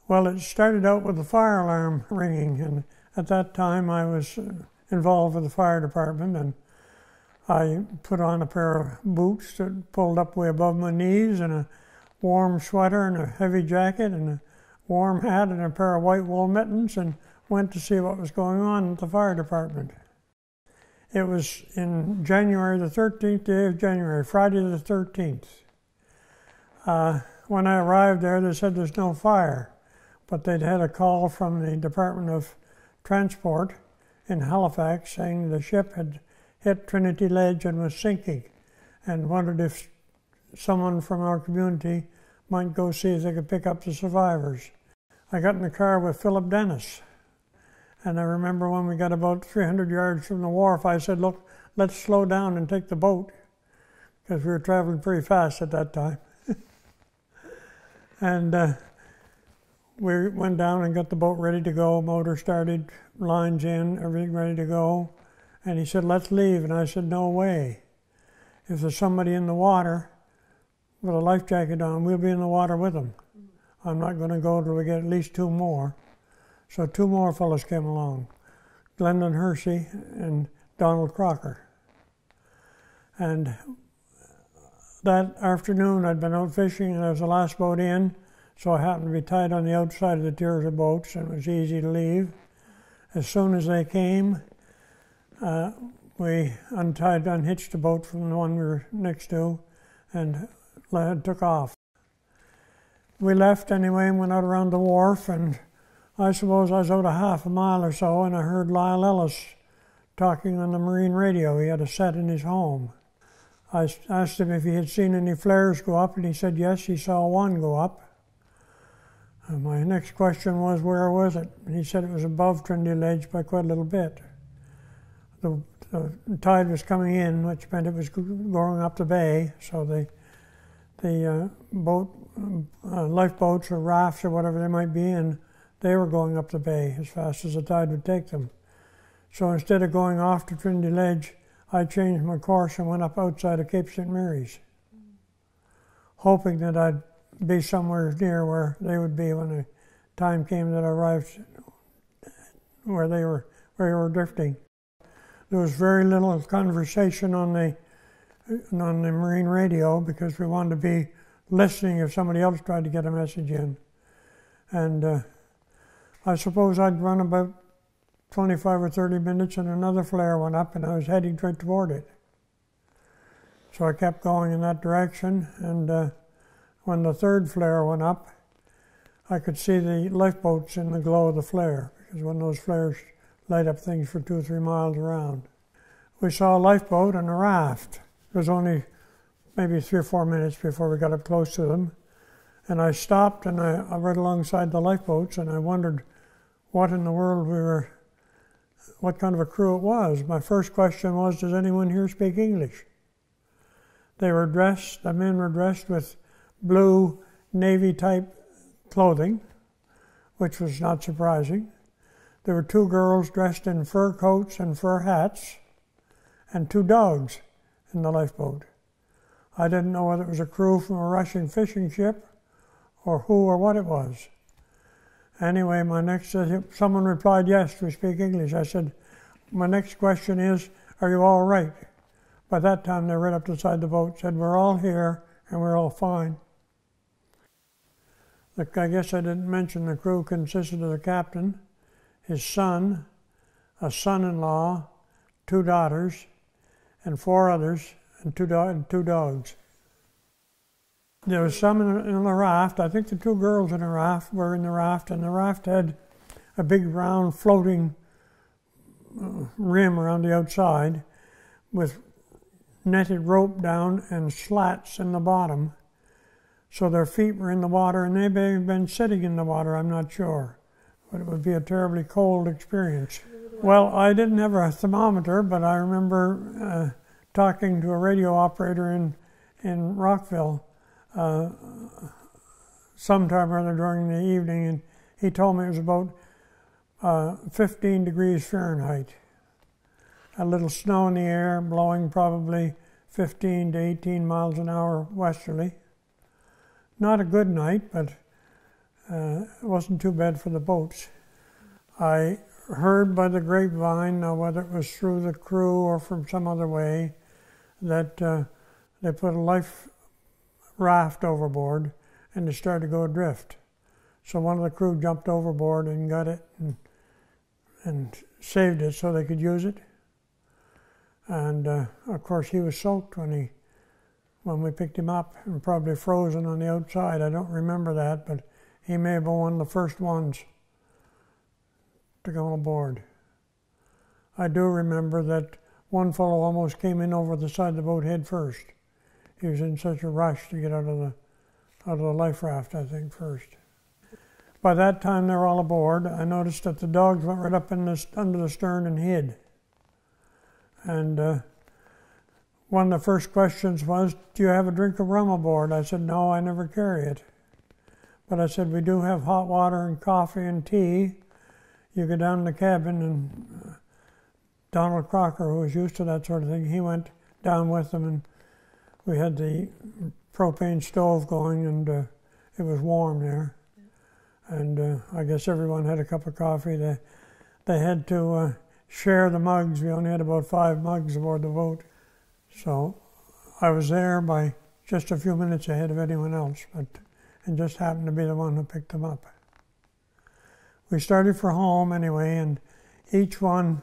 Well, it started out with the fire alarm ringing, and at that time I was involved with the fire department, and I put on a pair of boots that pulled up way above my knees, and a warm sweater and a heavy jacket and a warm hat and a pair of white wool mittens, and went to see what was going on at the fire department. It was in January, the 13th day of January, Friday the 13th. When I arrived there, they said there's no fire, but they'd had a call from the Department of Transport in Halifax saying the ship had hit Trinity Ledge and was sinking, and wondered if someone from our community might go see if they could pick up the survivors. I got in the car with Philip Dennis, and I remember when we got about 300 yards from the wharf, I said, look, let's slow down and take the boat, because we were traveling pretty fast at that time. And we went down and got the boat ready to go, motor started, lines in, everything ready to go. And he said, let's leave. And I said, no way. If there's somebody in the water with a life jacket on, we'll be in the water with them. I'm not going to go till we get at least two more. So two more fellows came along, Glendon Hersey and Donald Crocker. And that afternoon I'd been out fishing, and I was the last boat in, so I happened to be tied on the outside of the tiers of boats, and it was easy to leave. As soon as they came, we unhitched the boat from the one we were next to, and took off. We left anyway and went out around the wharf, and I suppose I was out a half a mile or so, and I heard Lyle Ellis talking on the marine radio. He had a set in his home. I asked him if he had seen any flares go up, and he said yes, he saw one go up. And my next question was, where was it? And he said it was above Trinity Ledge by quite a little bit. The tide was coming in, which meant it was going up the bay, so the lifeboats or rafts or whatever they might be, and they were going up the bay as fast as the tide would take them. So instead of going off to Trinity Ledge, I changed my course and went up outside of Cape St. Mary's, hoping that I'd be somewhere near where they would be when the time came that I arrived where they were drifting. There was very little conversation on the marine radio because we wanted to be listening if somebody else tried to get a message in. And I suppose I'd run about 25 or 30 minutes and another flare went up and I was heading straight toward it. So I kept going in that direction, and when the third flare went up, I could see the lifeboats in the glow of the flare, because when those flares light up things for 2 or 3 miles around. We saw a lifeboat and a raft. It was only maybe 3 or 4 minutes before we got up close to them. And I stopped and I read alongside the lifeboats, and I wondered what in the world what kind of a crew it was. My first question was, does anyone here speak English? The men were dressed with blue Navy-type clothing, which was not surprising. There were 2 girls dressed in fur coats and fur hats, and 2 dogs in the lifeboat. I didn't know whether it was a crew from a Russian fishing ship or who or what it was. Anyway, someone replied, yes, we speak English. I said, my next question is, are you all right? By that time, they ran up beside the boat, said, we're all here and we're all fine. I guess I didn't mention the crew consisted of the captain, his son, a son-in-law, 2 daughters, and 4 others, and 2 dogs. There was some in the raft. I think the 2 girls were in the raft, and the raft had a big round floating rim around the outside with netted rope down and slats in the bottom. So their feet were in the water, and they may have been sitting in the water, I'm not sure. But it would be a terribly cold experience. Well, I didn't have a thermometer, but I remember talking to a radio operator in Rockville sometime or other during the evening, and he told me it was about 15 degrees Fahrenheit. A little snow in the air, blowing probably 15 to 18 miles an hour westerly. Not a good night, but It wasn't too bad for the boats. I heard by the grapevine, now whether it was through the crew or from some other way, that they put a life raft overboard and it started to go adrift. So one of the crew jumped overboard and got it and saved it so they could use it. And of course he was soaked when we picked him up, and probably frozen on the outside. I don't remember that, but he may have been one of the first ones to go aboard. I do remember that one fellow almost came in over the side of the boat head first. He was in such a rush to get out of the life raft, I think, first. By that time they were all aboard. I noticed that the dogs went right up under the stern and hid. And one of the first questions was, "Do you have a drink of rum aboard?" I said, "No, I never carry it." But I said, "We do have hot water and coffee and tea. You go down in the cabin," and Donald Crocker, who was used to that sort of thing, he went down with them, and we had the propane stove going, and it was warm there. And I guess everyone had a cup of coffee. They had to share the mugs. We only had about 5 mugs aboard the boat. So I was there by just a few minutes ahead of anyone else, and just happened to be the one who picked them up. We started for home anyway, and each one,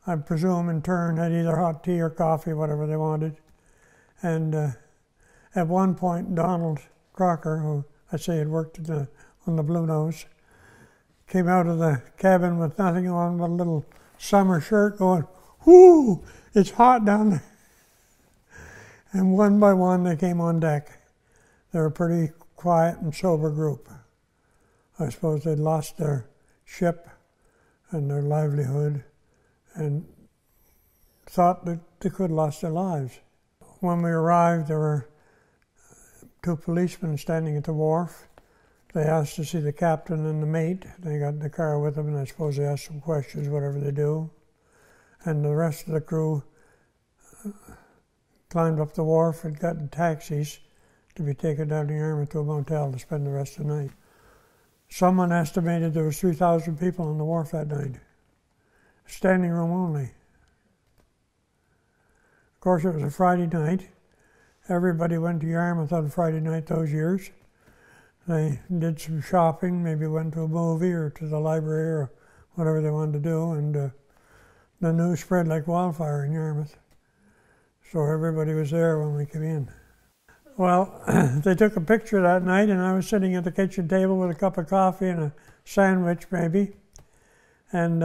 I presume, in turn had either hot tea or coffee, whatever they wanted. And at one point, Donald Crocker, who I say had worked on the Bluenose, came out of the cabin with nothing on but a little summer shirt, going, "Whoo, it's hot down there." And one by one they came on deck. They were a pretty quiet and sober group. I suppose they'd lost their ship and their livelihood and thought that they could have lost their lives. When we arrived, there were 2 policemen standing at the wharf. They asked to see the captain and the mate. They got in the car with them, and I suppose they asked some questions, whatever they do. And the rest of the crew climbed up the wharf and got in taxis to be taken down to Yarmouth to a motel to spend the rest of the night. Someone estimated there was 3,000 people on the wharf that night. Standing room only. Of course, it was a Friday night. Everybody went to Yarmouth on Friday night those years. They did some shopping, maybe went to a movie or to the library or whatever they wanted to do, and the news spread like wildfire in Yarmouth. So everybody was there when we came in. Well, they took a picture that night, and I was sitting at the kitchen table with a cup of coffee and a sandwich maybe, and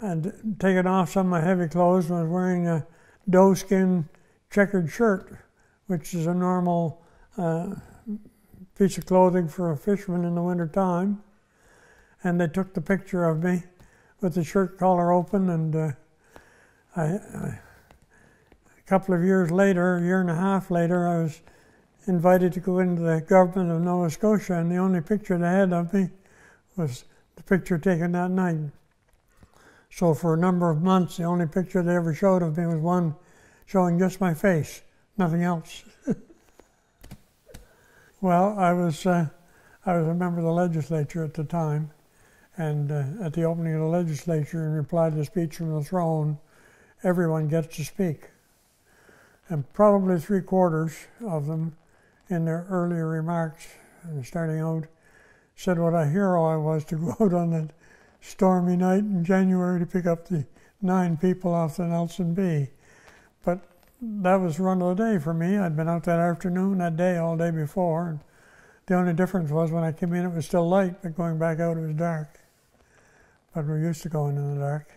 I'd taken off some of my heavy clothes and was wearing a doeskin checkered shirt, which is a normal piece of clothing for a fisherman in the winter time. And they took the picture of me with the shirt collar open, and a couple of years later, a year and a half later, I was invited to go into the government of Nova Scotia, and the only picture they had of me was the picture taken that night. So for a number of months, the only picture they ever showed of me was one showing just my face, nothing else. Well, I was a member of the legislature at the time, and at the opening of the legislature, in reply to the speech from the throne, everyone gets to speak. And probably 3/4 of them, in their earlier remarks, starting out, said what a hero I was to go out on that stormy night in January to pick up the 9 people off the Nelson B. But that was run of the day for me. I'd been out that afternoon, that day, all day before. And the only difference was when I came in, it was still light, but going back out, it was dark. But we're used to going in the dark.